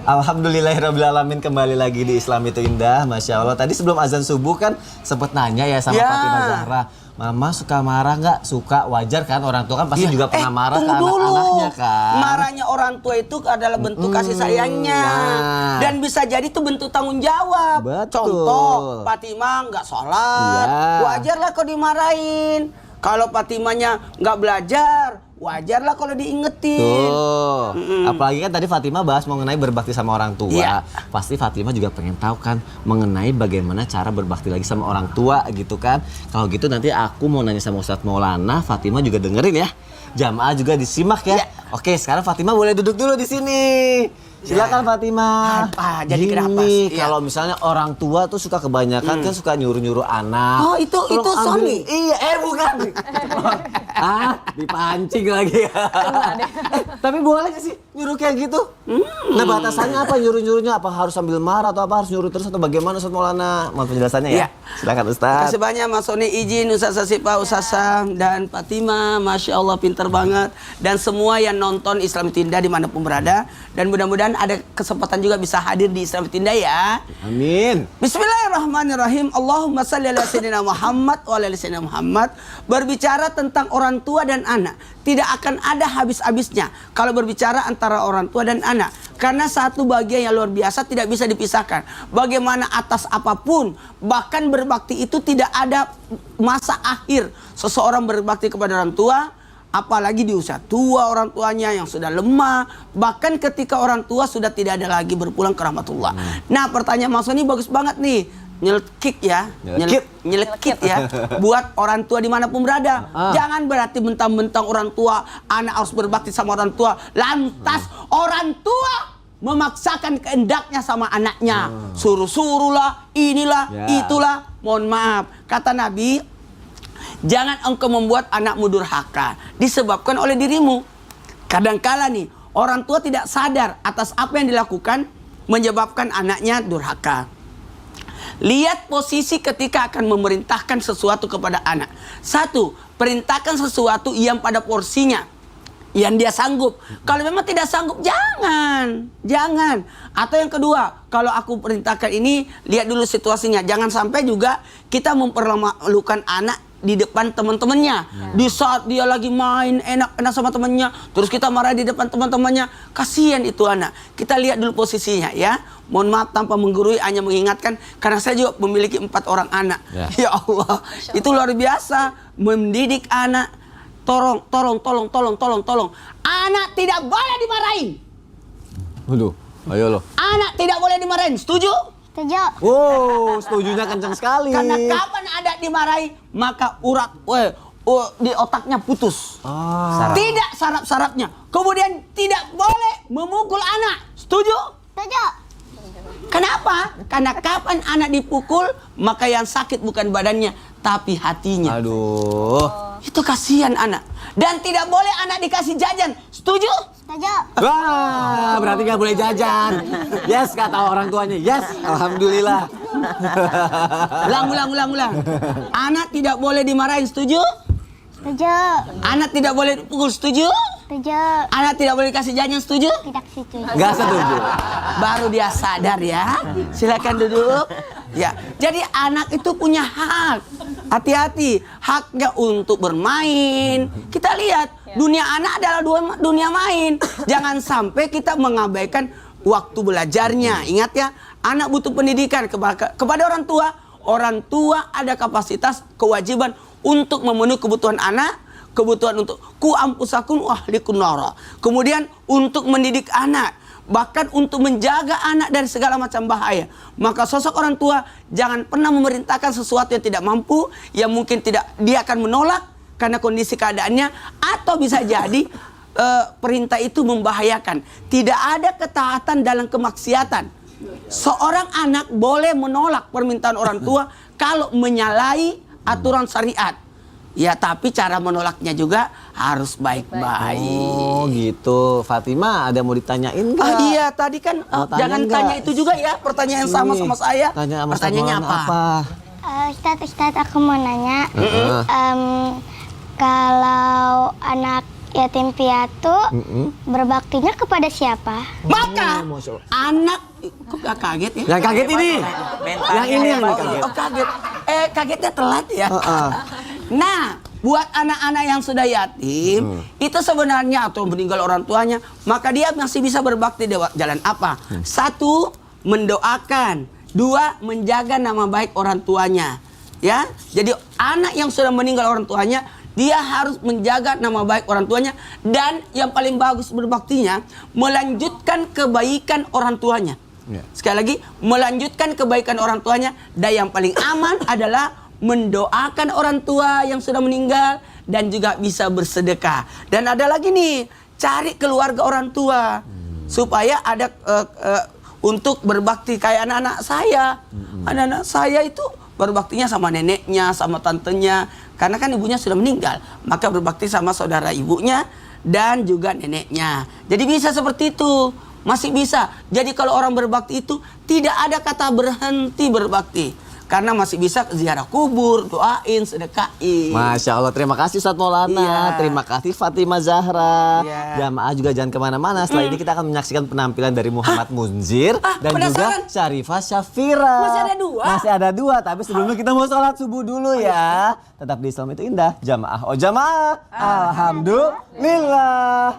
Alhamdulillahirrahmanirrahim, kembali lagi di Islam itu Indah. Masya Allah. Tadi sebelum azan subuh kan sempet nanya ya sama Fatimah Zahra. Mama suka marah nggak? Suka, wajar kan, orang tua kan pasti juga pernah marah ke anak-anaknya kan. Marahnya orang tua itu adalah bentuk kasih sayangnya. Dan bisa jadi itu bentuk tanggung jawab. Betul. Contoh, Fatimah nggak sholat, wajar lah kalau dimarahin. Kalau Fatimahnya nggak belajar, wajar lah kalau diingetin. Tuh. Apalagi kan tadi Fatimah bahas mengenai berbakti sama orang tua. Pasti Fatimah juga pengen tahu kan mengenai bagaimana cara berbakti lagi sama orang tua gitu kan. Kalau gitu nanti aku mau nanya sama Ustadz Maulana, Fatimah juga dengerin ya. Jamaah juga disimak ya. Oke, sekarang Fatimah boleh duduk dulu di sini. Silakan Fatimah. Jadi kenapa? Kalau misalnya orang tua tuh suka kebanyakan kan suka nyuruh-nyuruh anak. Oh, itu Sony. Iya, bukan. Dipancing lagi. Tapi boleh sih nyuruh kayak gitu. Nah, batasannya apa nyuruh-nyuruhnya? Apa harus sambil marah atau apa harus nyuruh terus atau bagaimana Ustadz Maulana? Mau penjelasannya ya? Silakan Ustadz. Terima kasih banyak Mas Sony, izin Ustadz Sasipa, Ustazah dan Fatimah. Masya Allah pintar banget. Dan semua yang nonton Islam Tinda dimanapun berada. Dan mudah-mudahan ada kesempatan juga bisa hadir di Islam Tinda ya. Amin. Bismillahirrahmanirrahim. Allahumma salli ala sayyidina Muhammad wa ala sayyidina Muhammad. Berbicara tentang orang tua dan anak tidak akan ada habis-habisnya kalau berbicara antara orang tua dan anak, karena satu bagian yang luar biasa tidak bisa dipisahkan. Bagaimana atas apapun, bahkan berbakti itu tidak ada masa akhir. Seseorang berbakti kepada orang tua, apalagi di usia tua orang tuanya yang sudah lemah, bahkan ketika orang tua sudah tidak ada lagi berpulang ke rahmatullah. Nah, pertanyaan Mas Sony bagus banget nih. Nyelekit ya, nyelekit ya, buat orang tua dimanapun berada. Jangan berarti mentang-mentang orang tua, anak harus berbakti sama orang tua, lantas orang tua memaksakan kehendaknya sama anaknya. Suruh-suruhlah, inilah, itulah. Mohon maaf, kata Nabi, jangan engkau membuat anakmu durhaka disebabkan oleh dirimu. Kadangkala nih, orang tua tidak sadar atas apa yang dilakukan menyebabkan anaknya durhaka. Lihat posisi ketika akan memerintahkan sesuatu kepada anak. Satu, perintahkan sesuatu yang pada porsinya, yang dia sanggup. Kalau memang tidak sanggup, jangan. Atau yang kedua, kalau aku perintahkan ini, lihat dulu situasinya. Jangan sampai juga kita mempermalukan anak di depan teman-temannya. Di saat dia lagi main enak-enak sama temannya, terus kita marah di depan teman-temannya. Kasihan itu anak. Kita lihat dulu posisinya ya. Mohon maaf tanpa menggurui, hanya mengingatkan karena saya juga memiliki 4 orang anak. Ya Allah, itu luar biasa mendidik anak. Tolong. Anak tidak boleh dimarahin. Waduh, ayo loh. Anak tidak boleh dimarahin. Setuju? Setuju. Wow, setujunya kencang sekali. Karena kapan ada dimarahi, maka urat di otaknya putus. Tidak saraf-sarafnya. Kemudian tidak boleh memukul anak. Setuju? Setuju. Kenapa? Karena kapan anak dipukul, maka yang sakit bukan badannya, tapi hatinya. Aduh. Itu kasihan anak. Dan tidak boleh anak dikasih jajan. Setuju? Setuju. Wah, berarti nggak boleh jajan. Yes, kata orang tuanya. Yes, alhamdulillah. Ulang. Anak tidak boleh dimarahin. Setuju? Setuju. Anak tidak boleh dipukul. Setuju? Setuju. Anak tidak boleh dikasih jajan. Setuju? Tidak setuju. Nggak setuju. Baru dia sadar ya. Silakan duduk. Ya, jadi anak itu punya hak. Hati-hati, haknya untuk bermain. Kita lihat, dunia anak adalah dunia main. Jangan sampai kita mengabaikan waktu belajarnya. Ingat ya, anak butuh pendidikan kepada orang tua. Orang tua ada kapasitas, kewajiban untuk memenuhi kebutuhan anak, kebutuhan untuk ku ampusakun ahlikun nara. Kemudian untuk mendidik anak, bahkan untuk menjaga anak dari segala macam bahaya. Maka sosok orang tua jangan pernah memerintahkan sesuatu yang tidak mampu, yang mungkin tidak dia akan menolak karena kondisi keadaannya, atau bisa jadi perintah itu membahayakan. Tidak ada ketaatan dalam kemaksiatan. Seorang anak boleh menolak permintaan orang tua kalau menyalahi aturan syariat. Ya, tapi cara menolaknya juga harus baik-baik. Oh gitu. Fatimah ada mau ditanyain nggak? Iya, tadi kan jangan tanya itu juga ya. Pertanyaan yang sama saya. Pertanyaannya apa? Ustadz, aku mau nanya. Kalau anak yatim piatu berbaktinya kepada siapa? Maka anak kok gak kaget ya? Yang kaget ini. Yang ini yang kaget. Oh kaget. Kagetnya telat ya. Nah, buat anak-anak yang sudah yatim, itu sebenarnya atau meninggal orang tuanya, maka dia masih bisa berbakti di jalan apa? Satu, mendoakan. Dua, menjaga nama baik orang tuanya. Ya, jadi anak yang sudah meninggal orang tuanya, dia harus menjaga nama baik orang tuanya, dan yang paling bagus berbaktinya melanjutkan kebaikan orang tuanya. Sekali lagi, melanjutkan kebaikan orang tuanya, dan yang paling aman adalah mendoakan orang tua yang sudah meninggal dan juga bisa bersedekah. Dan ada lagi nih, cari keluarga orang tua supaya ada untuk berbakti kayak anak-anak saya. Anak-anak saya itu berbaktinya sama neneknya, sama tantenya, karena kan ibunya sudah meninggal, maka berbakti sama saudara ibunya dan juga neneknya. Jadi bisa seperti itu, masih bisa. Jadi kalau orang berbakti itu tidak ada kata berhenti berbakti, karena masih bisa ziarah kubur, doain, sedekahin. Masya Allah, terima kasih Ustadz Maulana. Iya. Terima kasih Fatimah Zahra. Iya. Jamaah juga jangan kemana-mana. Setelah ini kita akan menyaksikan penampilan dari Muhammad Munzir dan penasaran? juga Syarifah Syafira. Masih ada dua? Masih ada dua, tapi sebelumnya kita mau sholat subuh dulu ya. Tetap di Islam itu indah. Jamaah, oh jamaah. Alhamdulillah.